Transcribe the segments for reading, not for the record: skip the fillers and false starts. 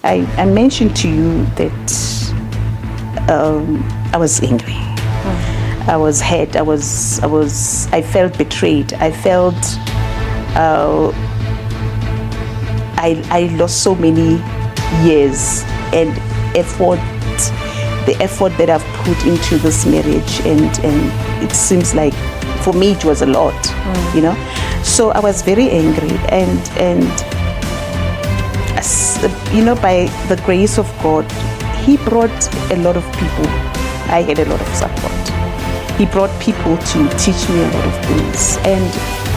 I mentioned to you that I was angry. I was hurt. I felt betrayed. I felt I lost so many years and effort, the effort that I've put into this marriage, and it seems like for me it was a lot, you know. So I was very angry, and you know, by the grace of God, He brought a lot of people. I had a lot of support. He brought people to teach me a lot of things, and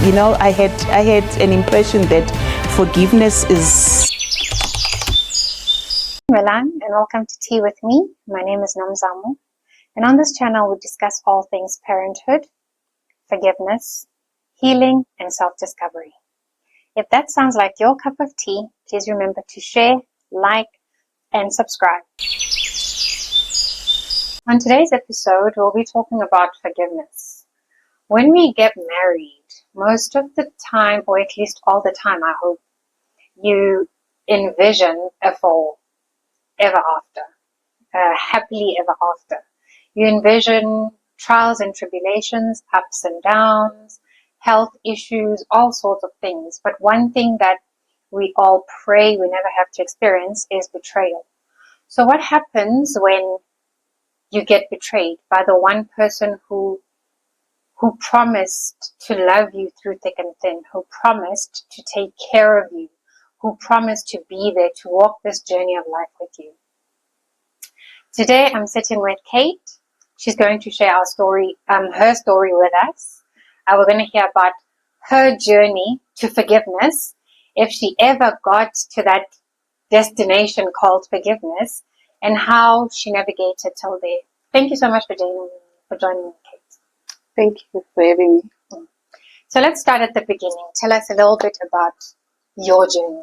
you know, I had an impression that forgiveness is. Milan, and welcome to Tea with Me. My name is Nomzamo, and on this channel we discuss all things parenthood, forgiveness, healing, and self-discovery. If that sounds like your cup of tea, please remember to share, like, and subscribe. On today's episode, we'll be talking about forgiveness. When we get married, most of the time, or at least all the time, I hope, you envision a full ever after, happily ever after. You envision trials and tribulations, ups and downs, health issues, all sorts of things. But one thing that we all pray we never have to experience is betrayal. So what happens when you get betrayed by the one person who promised to love you through thick and thin, who promised to take care of you, who promised to be there to walk this journey of life with you? Today I'm sitting with Kate. She's going to share her story with us. We're going to hear about her journey to forgiveness, if she ever got to that destination called forgiveness, and how she navigated till there. Thank you so much for joining me, Kate. Thank you for having me. So let's start at the beginning. Tell us a little bit about your journey.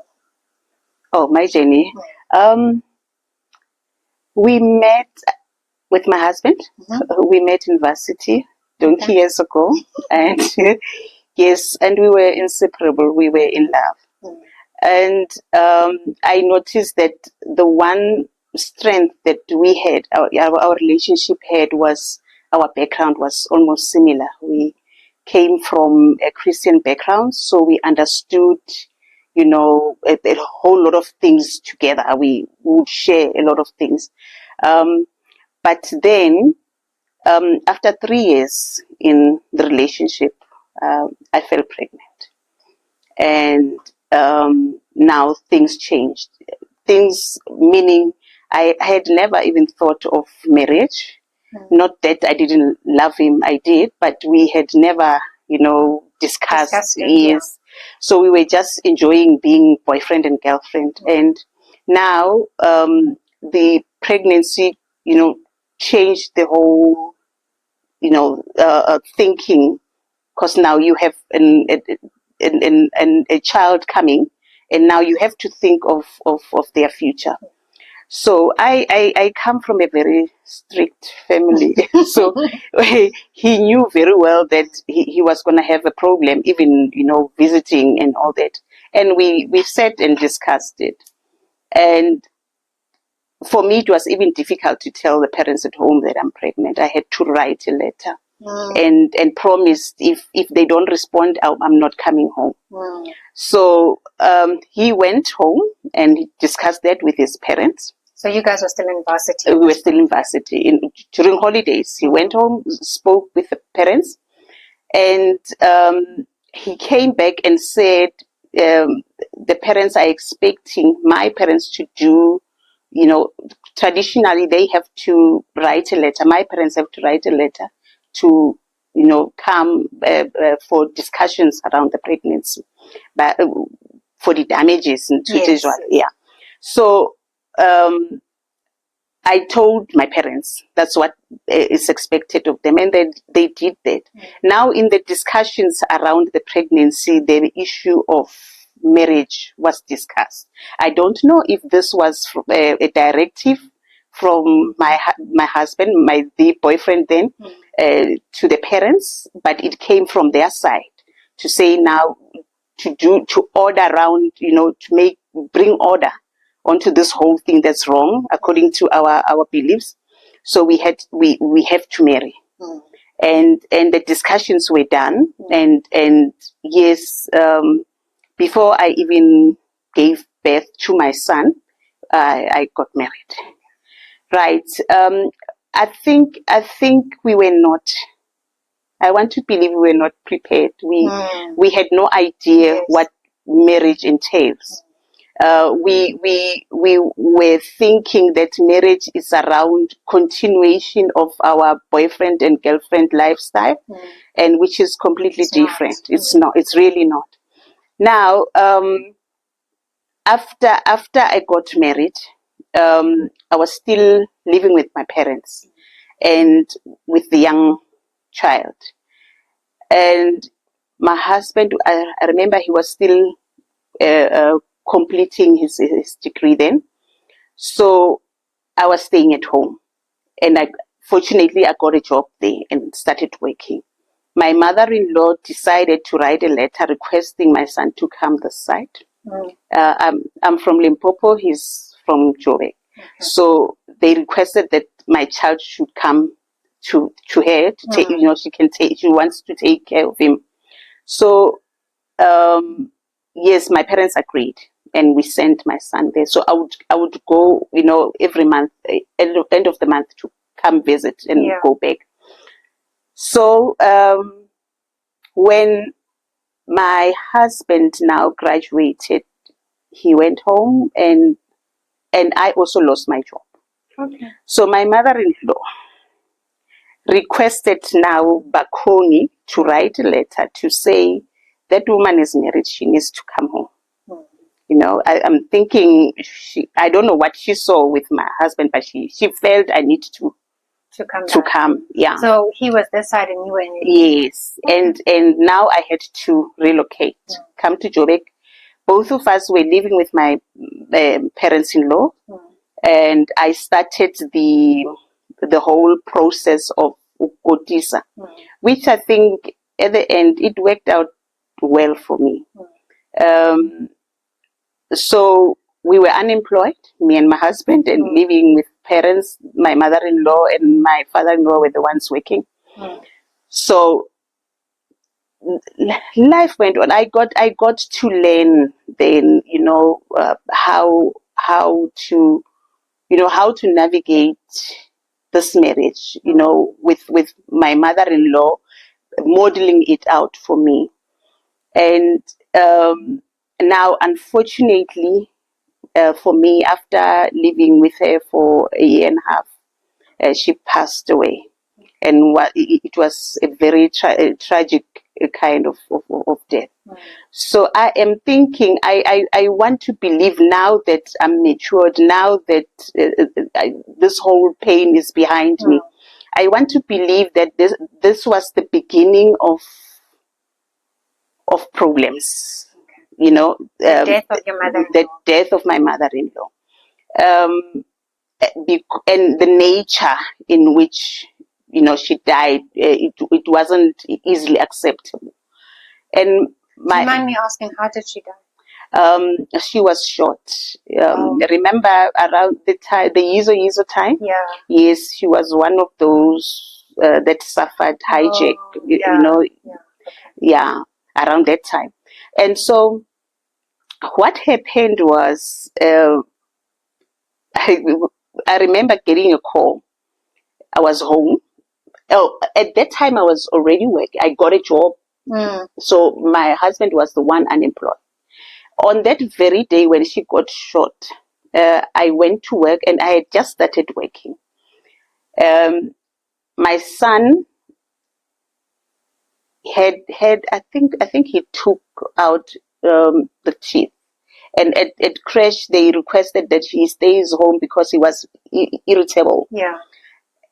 Oh, my journey. We met with my husband. We met in varsity 20 years ago, and yes, and we were inseparable. We were in love, and I noticed that the one strength that we had, our relationship had, was our background was almost similar. We came from a Christian background, so we understood, you know, a whole lot of things together. We would share a lot of things. But then, after 3 years in the relationship, I fell pregnant. And now things changed. Things meaning I had never even thought of marriage. Not that I didn't love him, I did, but we had never, you know, discussed it, yes. So we were just enjoying being boyfriend and girlfriend. And now the pregnancy, you know, changed the whole, you know, thinking, because now you have a child coming, and now you have to think of their future. So I come from a very strict family. So he knew very well that he was going to have a problem, even, you know, visiting and all that. And we sat and discussed it. And for me, it was even difficult to tell the parents at home that I'm pregnant. I had to write a letter and promised if they don't respond, I'm not coming home. So he went home and he discussed that with his parents. So you guys were still in varsity? We were still in varsity. During holidays, he went home, spoke with the parents, and he came back and said the parents are expecting my parents to do, you know, traditionally they have to write a letter. My parents have to write a letter to, you know, come for discussions around the pregnancy, but for the damages and yeah. So I told my parents that's what is expected of them, and they did that. Now in the discussions around the pregnancy, the issue of marriage was discussed. I don't know if this was a directive from my husband, the boyfriend then, to the parents, but it came from their side to say now to order around, you know, to bring order onto this whole thing that's wrong according to our beliefs. So we have to marry. And the discussions were done, and yes, before I even gave birth to my son, I got married. Right. I think we were not. I want to believe we were not prepared. We had no idea what marriage entails. We were thinking that marriage is around continuation of our boyfriend and girlfriend lifestyle, and which is completely different. It's not. It's really not. Now, after I got married, I was still living with my parents and with the young child. And my husband, I remember he was still completing his degree then. So I was staying at home. And fortunately, I got a job there and started working. My mother-in-law decided to write a letter requesting my son to come this side. I'm from Limpopo, he's from Joburg. So they requested that my child should come to her to take, she wants to take care of him. So, yes, my parents agreed and we sent my son there. So I would go, every month, end of the month to come visit and go back. So, when my husband now graduated, he went home and I also lost my job. Okay. So my mother-in-law requested now Bakoni to write a letter to say that woman is married, she needs to come home. I'm thinking I don't know what she saw with my husband, but she felt I need to come. Yeah. So he was this side and you were in your Yes. Okay. And now I had to relocate, come to Joburg. Both of us were living with my parents-in-law, and I started the whole process of ukotisa, which I think at the end it worked out well for me. So we were unemployed, me and my husband, and living with parents. My mother-in-law and my father-in-law were the ones working. So life went on. I got to learn then, how to navigate this marriage, with my mother-in-law modeling it out for me. And now, unfortunately, for me, after living with her for a year and a half, she passed away. And it was a very tragic kind of death. So I am thinking, I want to believe now that I'm matured, now that this whole pain is behind me. I want to believe that this was the beginning of problems. The death of your mother-in-law. The death of my mother-in-law. And the nature in which she died, it wasn't easily acceptable. And do you mind me asking, how did she die? She was shot. Remember around the Yizo time? Yeah. Yes, she was one of those that suffered hijack. Around that time. And so what happened was, I remember getting a call. I was home. At that time I was already working. I got a job. So my husband was the one unemployed. On that very day when she got shot, I went to work and I had just started working. My son had I think he took out the teeth. And at crash, they requested that he stays home because he was irritable. Yeah.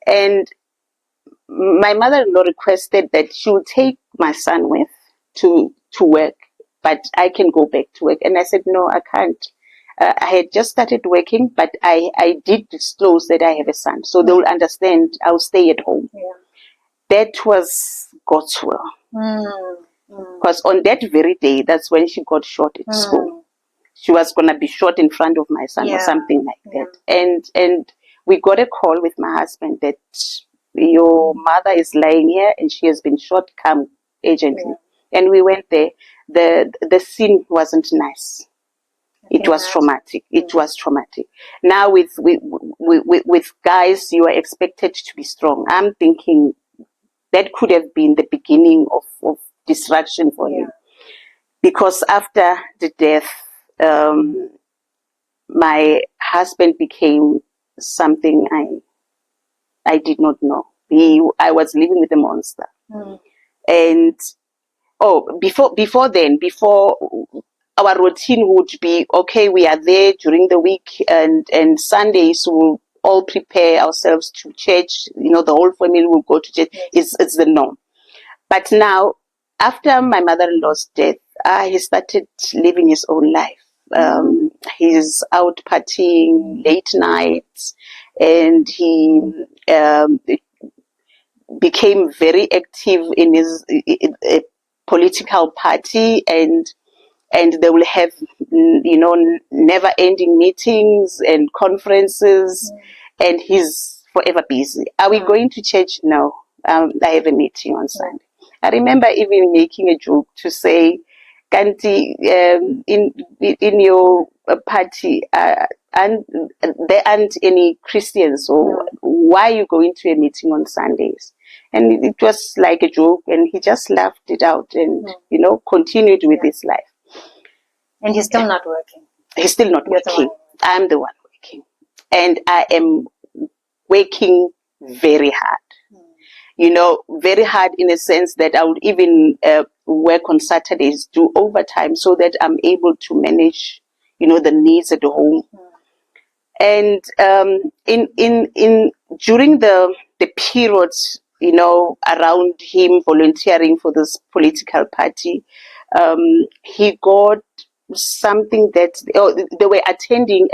And my mother-in-law requested that she would take my son with to work, but I can go back to work. And I said, no, I can't. I had just started working, but I did disclose that I have a son. So they will understand I'll stay at home. Yeah. That was God's will. Because on that very day, that's when she got shot at school. she was going to be shot in front of my son or something like that. And we got a call with my husband that your mother is lying here and she has been shot, come urgently. And we went there. The scene wasn't nice. It was traumatic. It was traumatic. Now with guys, you are expected to be strong. I'm thinking that could have been the beginning of destruction for him. Because after the death, my husband became something I did not know. I was living with a monster. And before our routine would be, okay, we are there during the week, and Sundays we'll all prepare ourselves to church. You know, the whole family will go to church. It's the norm. But now, after my mother-in-law's death, he started living his own life. He's out partying late nights, and he became very active in his political party, and they will have, you know, never-ending meetings and conferences, and he's forever busy. Are we going to church? No. I have a meeting on Sunday. I remember even making a joke to say, Kanti, in your party, and there aren't any Christians, so why are you going to a meeting on Sundays? And it was like a joke, and he just laughed it out and, you know, continued with his life. And he's still not working. He's still not working. I'm the one working. And I am working very hard. You know, very hard in a sense that I would even work on Saturdays, do overtime so that I'm able to manage, you know, the needs at home. And in during the periods, you know, around him volunteering for this political party, he got something that they were attending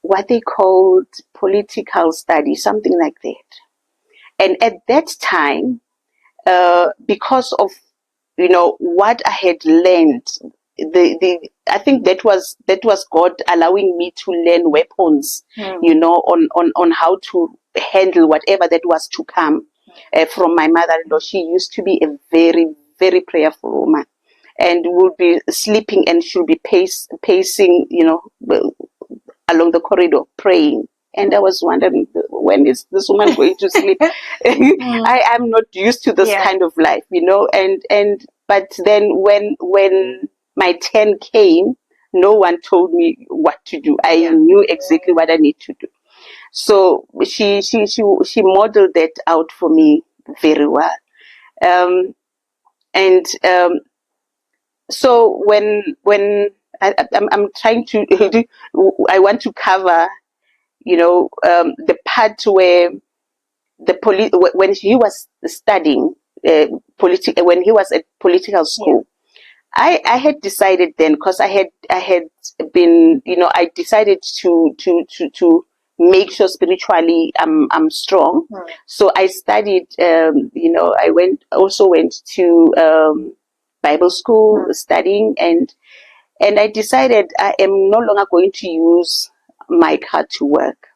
what they called political study, something like that. And at that time, because of, you know, what I had learned, I think that was God allowing me to learn weapons, you know, on how to handle whatever that was to come from my mother-in-law. She used to be a very, very prayerful woman, and would be sleeping and she'll be pacing, you know, along the corridor praying. And I was wondering, when is this woman going to sleep? I am not used to this kind of life, you know. But then when my turn came, no one told me what to do. I knew exactly what I need to do. So she modeled that out for me very well. So when I'm trying to, I want to cover, you know, the part where when he was studying when he was at political school, I had decided then, because I had been, you know, I decided to make sure spiritually I'm strong. So I studied, you know, I went to Bible school studying, and I decided I am no longer going to use my car to work,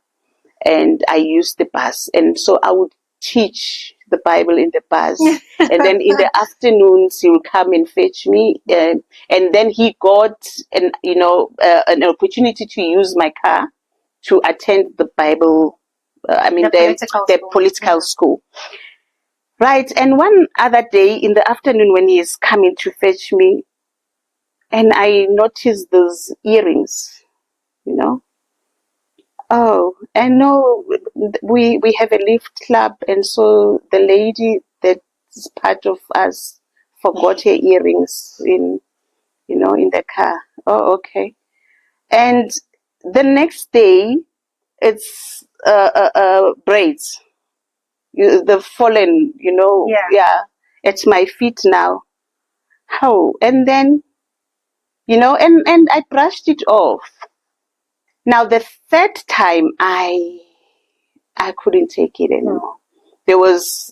and I used the bus, and so I would teach the Bible in the bus, and then in the afternoons he would come and fetch me, and then he got an opportunity to use my car to attend the Bible, the political school. Right, and one other day in the afternoon when he is coming to fetch me, and I noticed those earrings, you know. Oh, and no, we have a lift club, and so the lady that's part of us forgot her earrings in the car. Oh, okay. And the next day, it's braids. The fallen, at my feet now. How? And then, and I brushed it off. Now the third time, I couldn't take it anymore. There was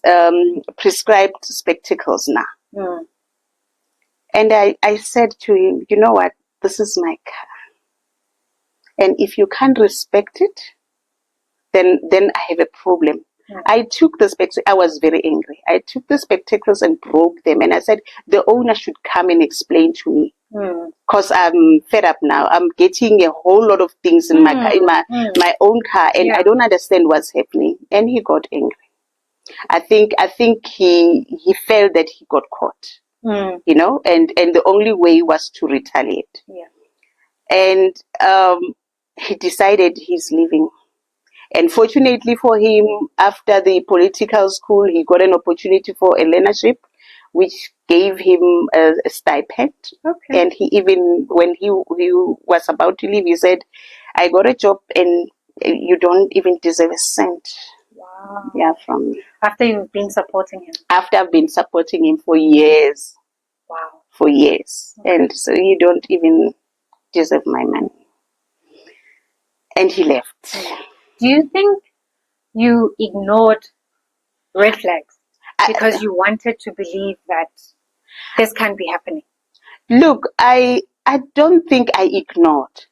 prescribed spectacles now. And I said to him, you know what? This is my car. And if you can't respect it, then I have a problem. Yeah. I took the spectacles. I was very angry. I took the spectacles and broke them. And I said, the owner should come and explain to me. Because I'm fed up now. I'm getting a whole lot of things in my car, in my own car, and I don't understand what's happening. And he got angry. I think he felt that he got caught. You know, and the only way was to retaliate. Yeah. And he decided he's leaving. And fortunately for him, after the political school, he got an opportunity for a learnership, which gave him a stipend. Okay. And he even, when he was about to leave, he said, I got a job and you don't even deserve a cent. Wow. Yeah, from me. After you've been supporting him? After I've been supporting him for years. Wow. For years. Okay. And so you don't even deserve my money. And he left. Do you think you ignored red flags because you wanted to believe that this can't be happening? Look, I don't think I ignored.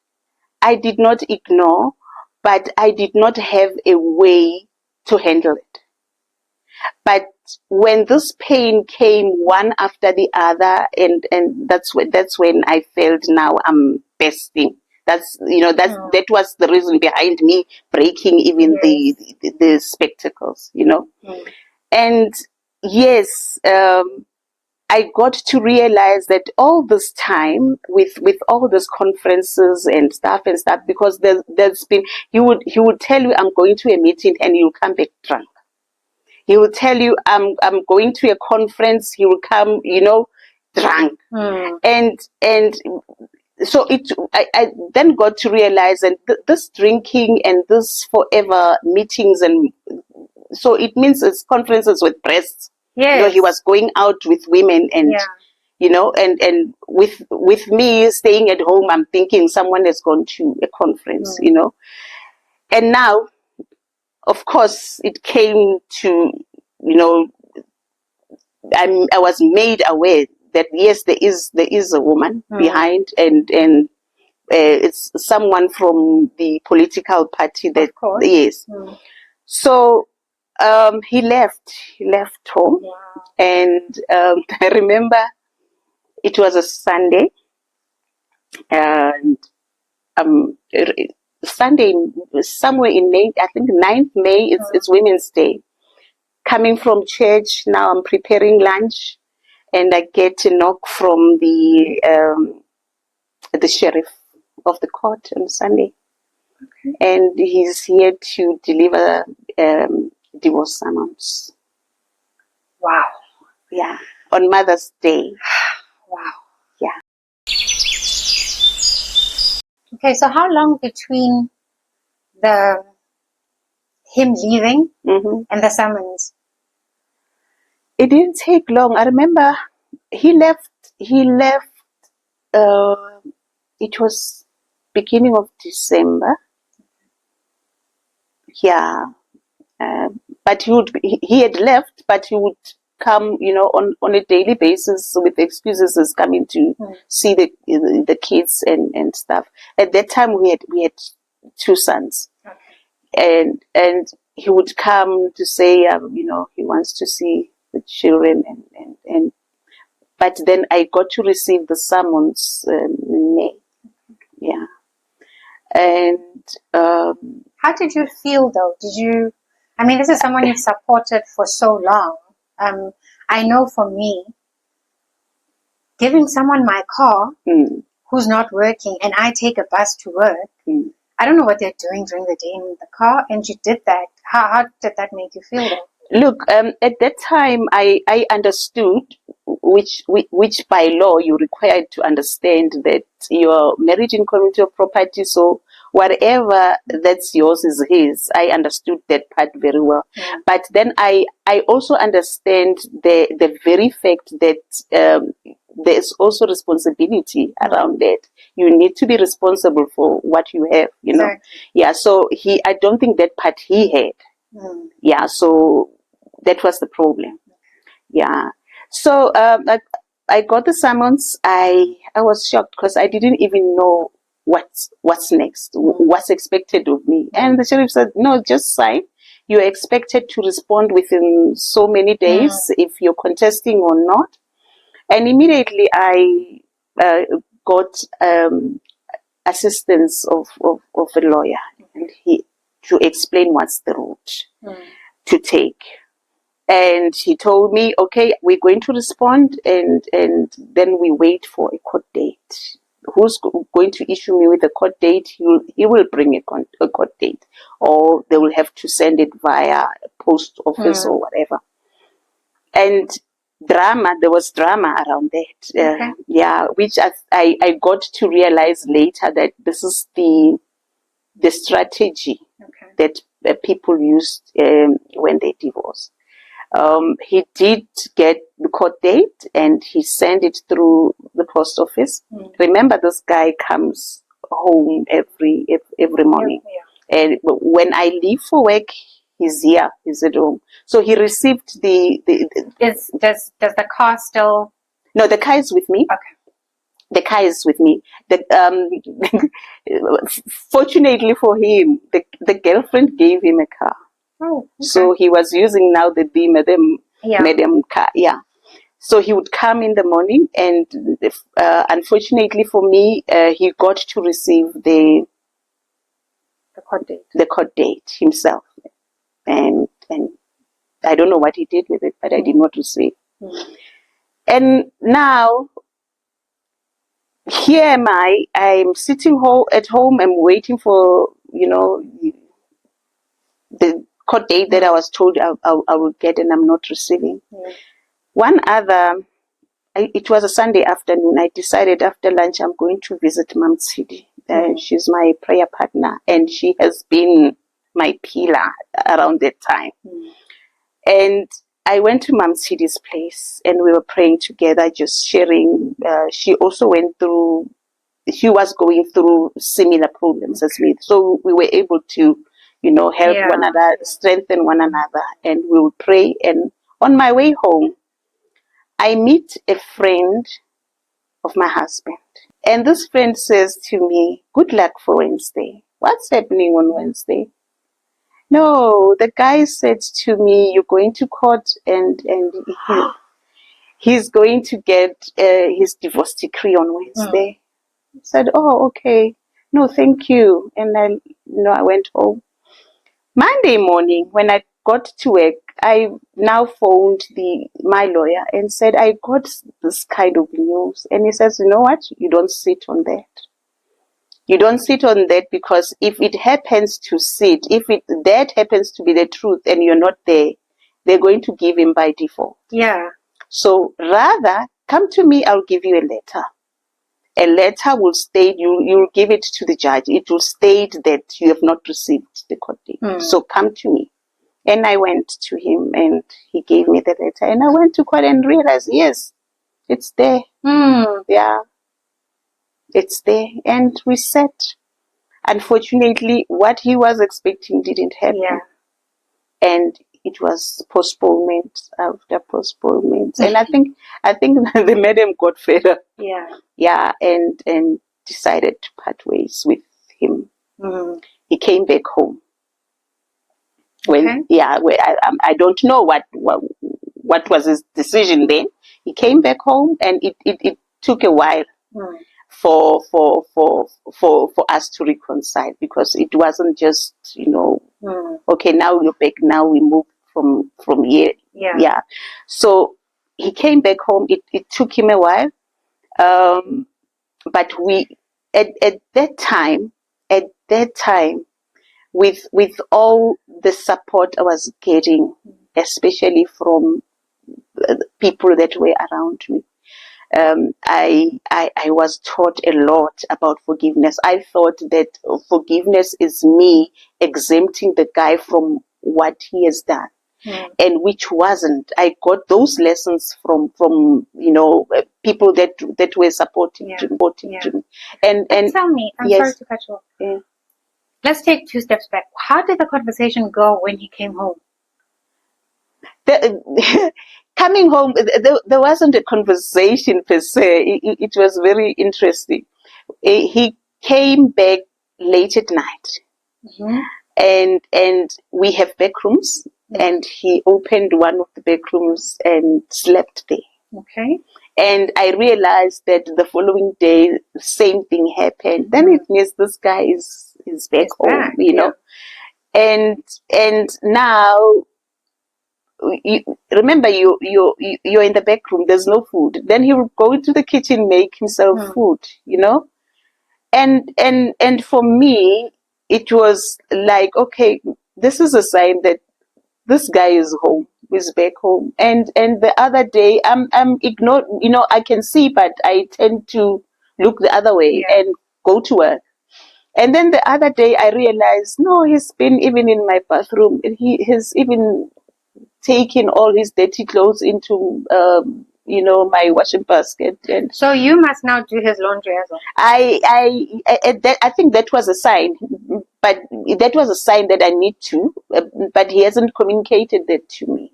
I did not ignore, but I did not have a way to handle it. But when this pain came one after the other, and that's when I felt now I'm bursting. That was the reason behind me breaking even the spectacles, you know. And yes, I got to realize that all this time with all these conferences and stuff, because there's been, he would tell you I'm going to a meeting and you'll come back drunk. He will tell you I'm going to a conference, he will come, you know, drunk. And so I then got to realize that this drinking and this forever meetings, and so it means it's conferences with breasts. Yes. You know, he was going out with women and you know, and with me staying at home, I'm thinking someone has gone to a conference, you know. And now, of course, it came to, you know, I was made aware that yes, there is a woman behind, and it's someone from the political party that, yes. So he left home. Wow. And I remember it was a Sunday, and Sunday somewhere in May, I think 9th May, it's Women's Day. Coming from church, now I'm preparing lunch, and I get a knock from the sheriff of the court on Sunday. Okay. And he's here to deliver divorce summons. Wow. Yeah. On Mother's Day. Wow. Yeah. Okay, so how long between him leaving and the summons? It didn't take long. I remember he left, it was beginning of December. Yeah. But he had left, but he would come, you know, on a daily basis with excuses as coming to see the kids and stuff. At that time we had 2 sons. Okay. And he would come to say, you know, he wants to see the children and but then I got to receive the summons in May. Yeah. And how did you feel though? I mean, this is someone you've supported for so long. I know for me, giving someone my car who's not working and I take a bus to work, I don't know what they're doing during the day in the car, and you did that. How did that make you feel though? Look, at that time I understood, which by law you're required to understand, that you're married in community of property, so whatever that's yours is his. I understood that part very well. But then I also understand the very fact that there's also responsibility around that. You need to be responsible for what you have, you know. Exactly. Yeah, so I don't think that part he had. Yeah, so that was the problem. Yeah. So I got the summons. I was shocked because I didn't even know what's next, what's expected of me. And the sheriff said, "No, just sign. You're expected to respond within so many days if you're contesting or not." And immediately I got assistance of a lawyer, and to explain what's the route to take. And he told me, okay, we're going to respond, and then we wait for a court date. Who's going to issue me with a court date? He will bring a court date, or they will have to send it via post office or whatever. And there was drama around that. Yeah, which I got to realize later that this is the strategy that people used when they divorced. He did get the court date, and he sent it through the post office. Remember, this guy comes home every morning, and when I leave for work, he's here. He's at home. So he received the Does the car still? No, the car is with me. Okay. The car is with me. Fortunately for him, the girlfriend gave him a car. Oh, okay. So he was using now the medium car. Yeah. So he would come in the morning, and unfortunately for me, he got to receive the court date himself, and I don't know what he did with it, but I did not receive. And now here am I'm sitting at home. I'm waiting for the court date that I was told I would get, and I'm not receiving. It was a Sunday afternoon. I decided after lunch I'm going to visit Miss Fihla. She's my prayer partner, and she has been my pillar around that time. And I went to Miss Fihla's place, and we were praying together, just sharing. She also she was going through similar problems as me. So we were able to help one another, strengthen one another, and we would pray. And on my way home, I meet a friend of my husband. And this friend says to me, "Good luck for Wednesday." What's happening on Wednesday? No, the guy said to me, "You're going to court, and he's going to get his divorce decree on Wednesday." I said, "Oh, okay. No, thank you." And I went home. Monday morning, when I got to work, I now phoned my lawyer and said, "I got this kind of news." And he says, "You know what? You don't sit on that. You don't sit on that, because if it happens to that happens to be the truth and you're not there, they're going to give him by default. Yeah. So rather, come to me, I'll give you a letter. A letter will state, you'll give it to the judge. It will state that you have not received the court date. So come to me." And I went to him, and he gave me the letter. And I went to court and realized, yes, it's there. Yeah, it's there. And we sat. Unfortunately, what he was expecting didn't happen. Yeah. And it was postponement after postponement. And I think the madam got fed up. Yeah. Yeah, and decided to part ways with him. He came back home. I don't know what was his decision then. He came back home, and it took a while for us to reconcile, because it wasn't just okay, now you're back, now we move from here. Yeah. So he came back home. It took him a while, but we at that time, with all the support I was getting, especially from people that were around me, I was taught a lot about forgiveness. I thought that forgiveness is me exempting the guy from what he has done. And which wasn't. I got those lessons from people that were supporting me. And tell me, I'm sorry to cut you off. Yeah. Let's take 2 steps back. How did the conversation go when he came home? Coming coming home, there wasn't a conversation per se. It was very interesting. He came back late at night, and we have back rooms, and he opened one of the back rooms and slept there. Okay. And I realized that the following day, the same thing happened. Then it means this guy is back home, you know. And now, remember, you're in the back room. There's no food. Then he will go into the kitchen, make himself food, you know. And for me, it was like, okay, this is a sign that this guy is home, is back home. And the other day, I'm ignored, you know, I can see, but I tend to look the other way and go to work. And then the other day, I realized, no, he's been even in my bathroom. He has even taken all his dirty clothes into, you know, my washing basket. And so you must now do his laundry as well. I think that was a sign, but that was a sign that I need to, but he hasn't communicated that to me.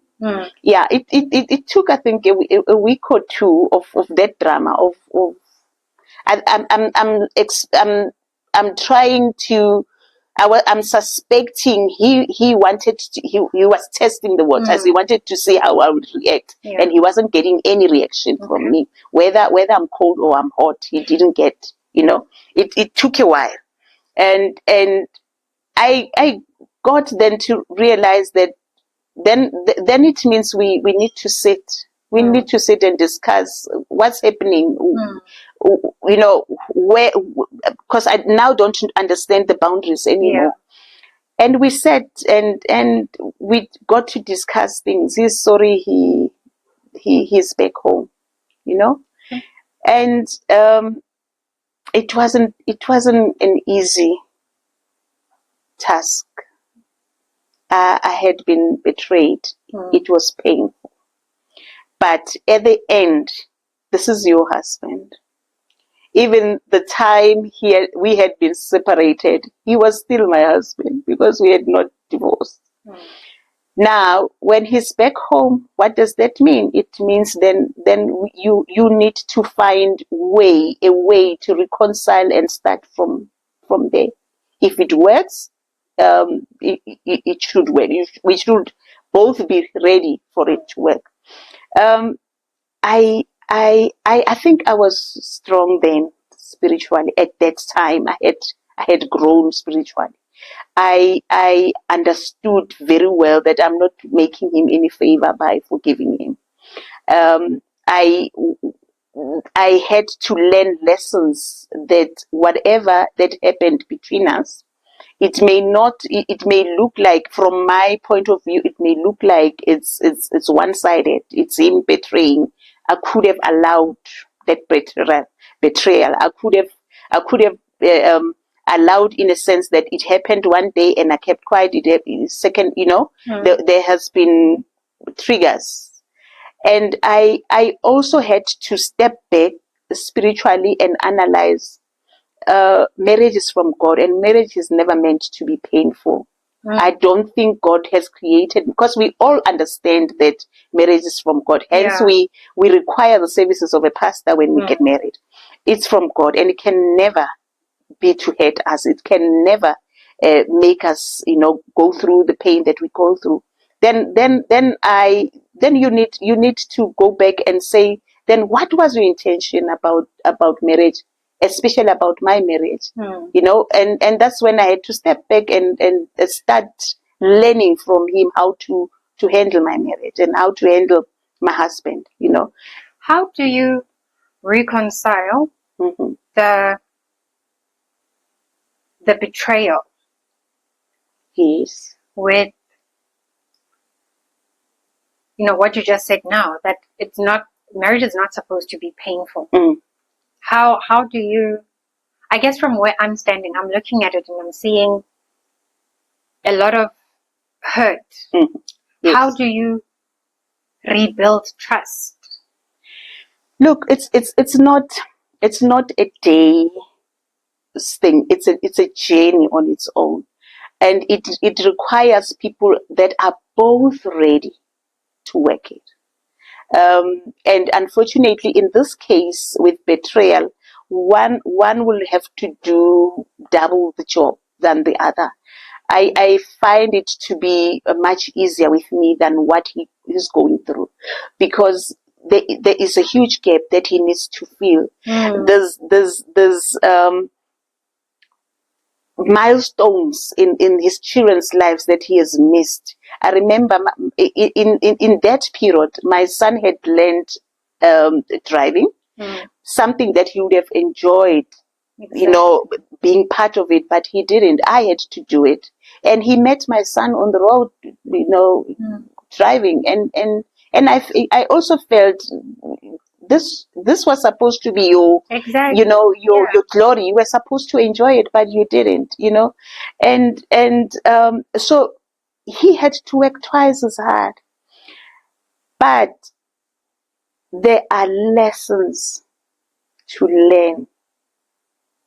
Yeah, it took, I think, a week or two of that drama of I'm trying to. I'm suspecting he wanted to, he was testing the waters. He wanted to see how I would react, and he wasn't getting any reaction from me. Whether I'm cold or I'm hot, he didn't get. You know, it took a while, and I got then to realize that then it means we need to sit. We need to sit and discuss what's happening. You know, where, because I now don't understand the boundaries anymore. And we sat and we got to discuss things. He's sorry he's back home, you know. And it wasn't an easy task. I had been betrayed. It was painful. But at the end, this is your husband. Even the time we had been separated, he was still my husband because we had not divorced. Now, when he's back home, what does that mean? It means then you need to find a way to reconcile and start from there. If it works, it should work. We should both be ready for it to work. I think I was strong then spiritually. At that time, I had grown spiritually. I understood very well that I'm not making him any favor by forgiving him. I had to learn lessons that whatever that happened between us, it may look like, from my point of view, it may look like it's one-sided. It's him betraying. I could have allowed that betrayal. I could have allowed, in a sense, that it happened one day and I kept quiet. Second, you know, there has been triggers. And I also had to step back spiritually and analyze. Marriage is from God, and marriage is never meant to be painful. I don't think God has created, because we all understand that marriage is from God. Hence, we require the services of a pastor when we get married. It's from God, and it can never be to hurt us. It can never make us, you know, go through the pain that we go through. Then you need to go back and say, then what was your intention about marriage, especially about my marriage, you know? And that's when I had to step back and start learning from him how to handle my marriage and how to handle my husband, you know. How do you reconcile the betrayal with, you know, what you just said now, that it's not, marriage is not supposed to be painful? How do you, I guess from where I'm standing, I'm looking at it and I'm seeing a lot of hurt. How do you rebuild trust? Look, it's not a day thing. It's a journey on its own, and it requires people that are both ready to work it. And unfortunately, in this case with betrayal, one will have to do double the job than the other. I find it to be much easier with me than what he is going through, because there is a huge gap that he needs to fill. There's milestones in his children's lives that he has missed. I remember in that period, my son had learned driving, something that he would have enjoyed, being part of it, but he didn't. I had to do it. And he met my son on the road, driving, and I also felt this was supposed to be your your glory. You were supposed to enjoy it, but you didn't, and so he had to work twice as hard. But there are lessons to learn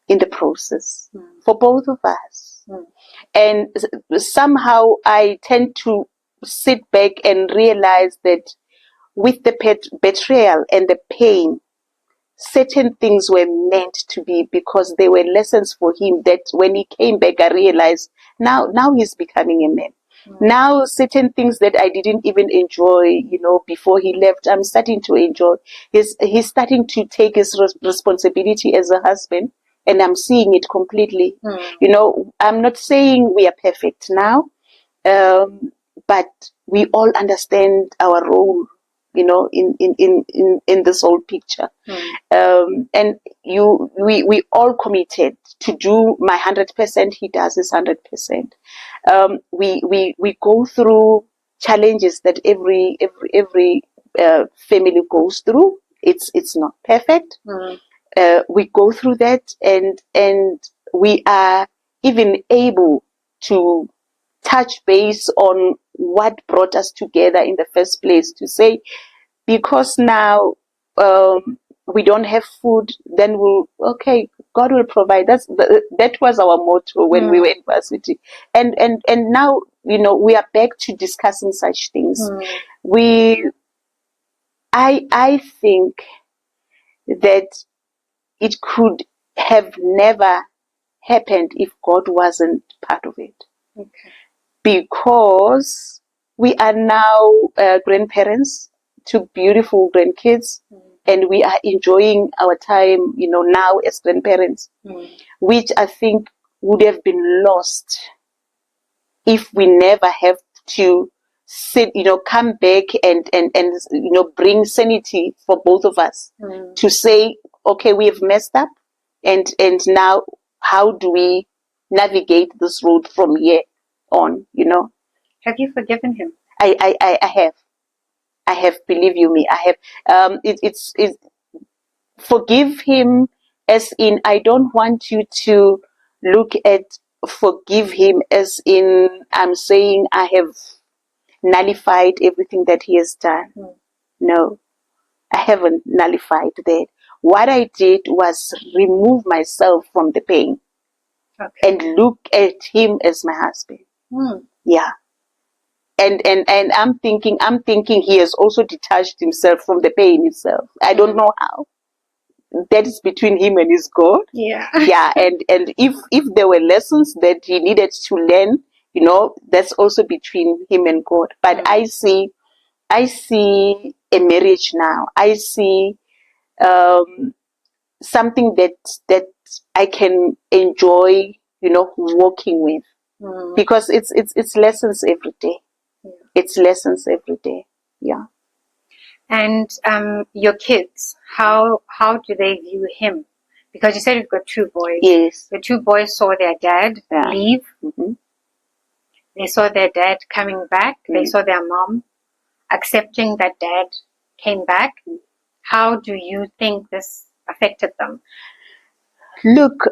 in the process for both of us. And somehow I tend to sit back and realize that with the betrayal and the pain, certain things were meant to be, because they were lessons for him that when he came back, I realized now he's becoming a man. Now certain things that I didn't even enjoy, before he left, I'm starting to enjoy. He's starting to take his responsibility as a husband, and I'm seeing it completely. I'm not saying we are perfect now, but we all understand our role, in this whole picture. And we all committed to do my 100%. He does his 100%. We go through challenges that every family goes through. It's not perfect. We go through that, and we are even able to touch base on what brought us together in the first place, to say, because now we don't have food, then God will provide. That was our motto when we were in varsity, and now we are back to discussing such things. I think that it could have never happened if God wasn't part of it. Because we are now grandparents to beautiful grandkids, and we are enjoying our time, now as grandparents, which I think would have been lost if we never have to sit, come back and bring sanity for both of us, to say, okay, we have messed up, and now how do we navigate this road from here on? Have you forgiven him? I have, believe you me, I have. It's forgive him, as in, I don't want you to look at forgive him as in I'm saying I have nullified everything that he has done. No, I haven't nullified that. What I did was remove myself from the pain, and look at him as my husband. Yeah. And I'm thinking he has also detached himself from the pain itself. I don't know how. That is between him and his God. Yeah. Yeah. And if there were lessons that he needed to learn, that's also between him and God. But I see a marriage now. I see something that I can enjoy, working with, because it's lessons every day. It's lessons every day. Yeah. And your kids, how do they view him? Because you said you've got two boys. Yes. The two boys saw their dad leave. They saw their dad coming back. They saw their mom accepting that dad came back. How do you think this affected them? Look,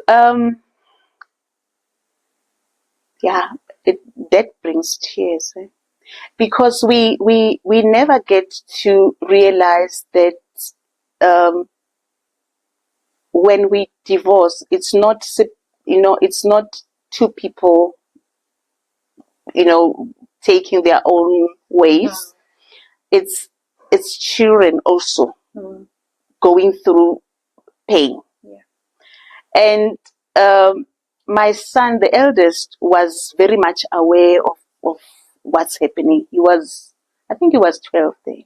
that brings tears, because we never get to realize that when we divorce, it's not two people taking their own ways. It's its children also going through pain. Yeah. And my son, the eldest, was very much aware of what's happening. I think he was 12 then.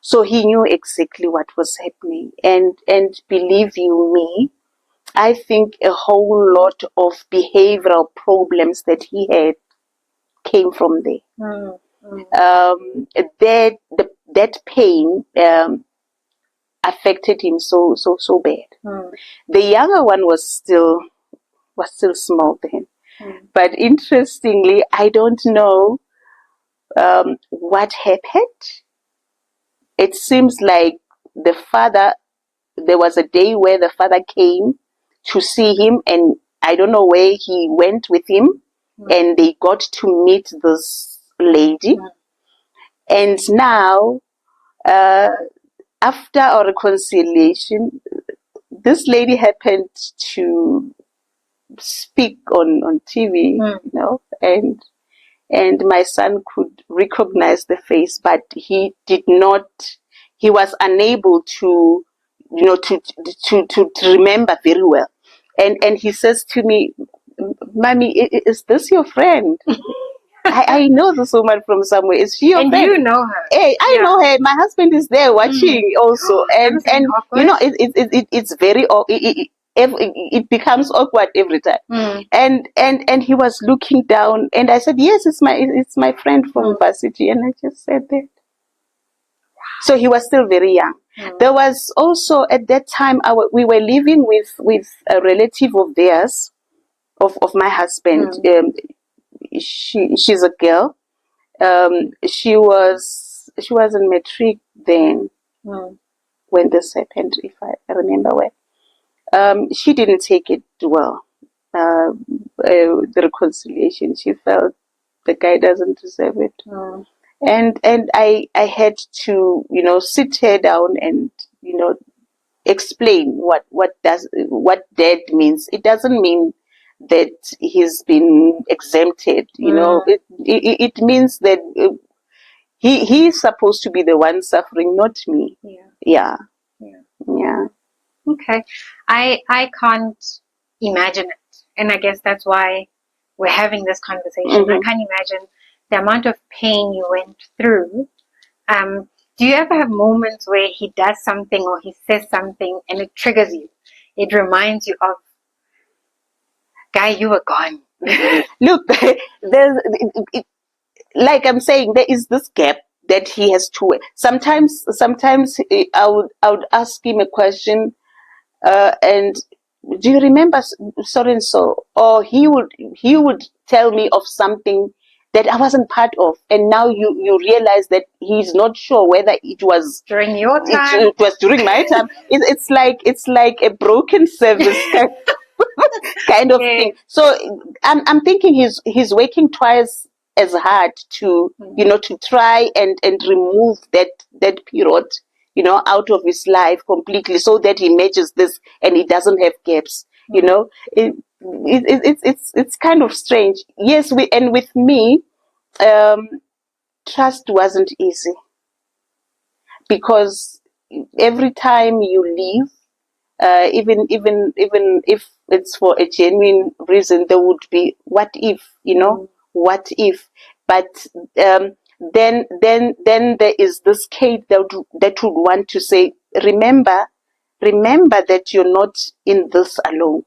So he knew exactly what was happening. And believe you me, I think a whole lot of behavioral problems that he had came from there. That pain affected him so bad. The younger one was still small then. But interestingly, I don't know what happened. It seems like there was a day where the father came to see him, and I don't know where he went with him, and they got to meet this lady. And now, after our reconciliation, this lady happened to speak on TV, and my son could recognize the face, but he was unable to remember very well. And he says to me, "Mommy, is this your friend?" I know this woman from somewhere. Is she your friend? And you know her. Hey, I know her. My husband is there watching also, and it's very it becomes awkward every time. And he was looking down, and I said, "Yes, it's my friend from varsity," and I just said that. So he was still very young. There was also at that time we were living with a relative of theirs, of my husband. She's a girl. She was in matric then when this happened, if I remember well. She didn't take it well. The reconciliation. She felt the guy doesn't deserve it. And I had to, sit her down and, explain what dead means. It doesn't mean that he's been exempted. It means that he's supposed to be the one suffering, not me. Yeah. Okay. I can't imagine it, and I guess that's why we're having this conversation. I can't imagine the amount of pain you went through. Do you ever have moments where he does something or he says something and it triggers you? It reminds you of, guy, you were gone. Look, like I'm saying, there is this gap that he has to. Sometimes I would ask him a question, and do you remember so and so? Or he would tell me of something that I wasn't part of, and now you realize that he's not sure whether it was during your time. It was during my time. It's like a broken service kind of thing. So I'm thinking he's working twice as hard to to try and remove that period out of his life completely, so that he matches this and he doesn't have gaps. It's kind of strange. Yes, with me, trust wasn't easy, because every time you leave, even if it's for a genuine reason, there would be what if, what if. But then there is this Kate that would want to say, remember that you're not in this alone.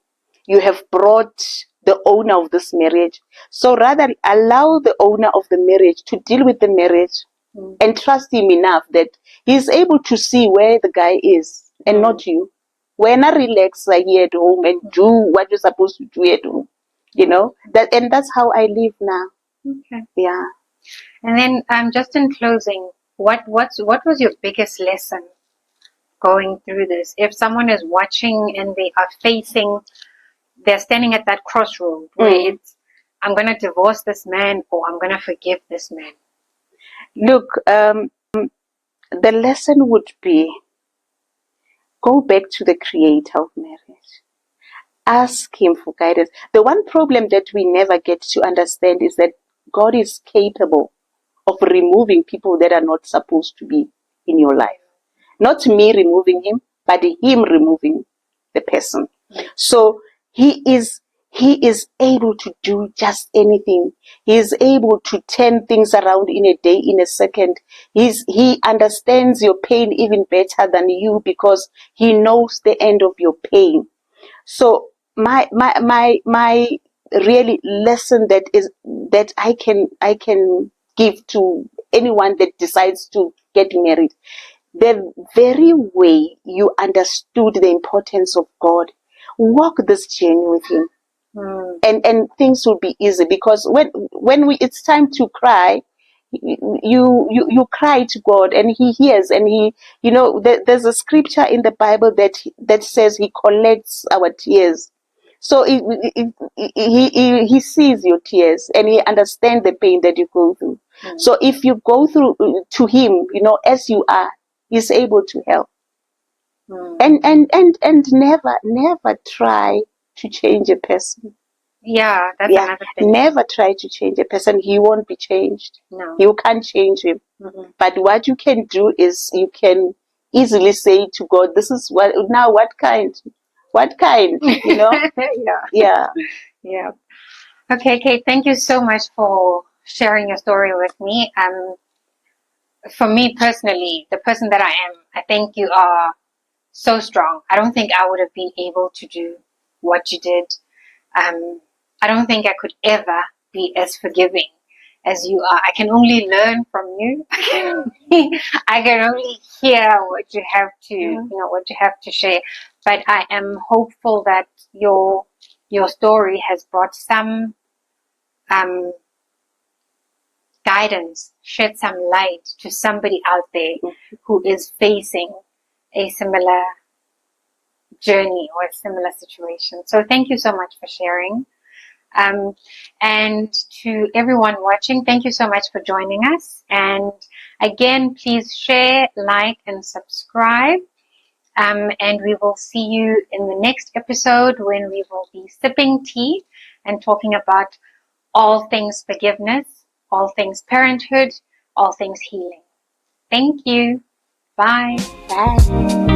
You have brought the owner of this marriage. So rather allow the owner of the marriage to deal with the marriage, and trust him enough that he's able to see where the guy is and not you. When I relax here at home and do what you're supposed to do at home, that's how I live now. Okay. Yeah. And then, just in closing, what was your biggest lesson going through this? If someone is watching and they're standing at that crossroad where it's, I'm going to divorce this man or I'm going to forgive this man. Look, the lesson would be, go back to the creator of marriage. Ask him for guidance. The one problem that we never get to understand is that God is capable of removing people that are not supposed to be in your life. Not me removing him, but him removing the person. So he is able to do just anything. He is able to turn things around in a day, in a second. He understands your pain even better than you, because he knows the end of your pain. So my really lesson that I can give to anyone that decides to get married, the very way you understood the importance of God, walk this journey with him. And things will be easy, because when it's time to cry, you cry to God, and he hears, and he, there's a scripture in the Bible that says he collects our tears. So he sees your tears, and he understands the pain that you go through. So if you go through to him, as you are, he's able to help. And never try to change a person. Yeah, that's another thing. Never try to change a person. He won't be changed. No. You can't change him. But what you can do is you can easily say to God, this is what kind? What kind? Yeah. Yeah. Okay, Kate, thank you so much for sharing your story with me. For me personally, the person that I am, I think you are so strong. I don't think I would have been able to do what you did. I don't think I could ever be as forgiving as you are. I can only learn from you. I can only hear what you have to, what you have to share. But I am hopeful that your story has brought some guidance, shed some light to somebody out there who is facing a similar journey or a similar situation. So thank you so much for sharing. And to everyone watching, thank you so much for joining us. And again, please share, like, and subscribe. And we will see you in the next episode, when we will be sipping tea and talking about all things forgiveness, all things parenthood, all things healing. Thank you. Bye. Bye.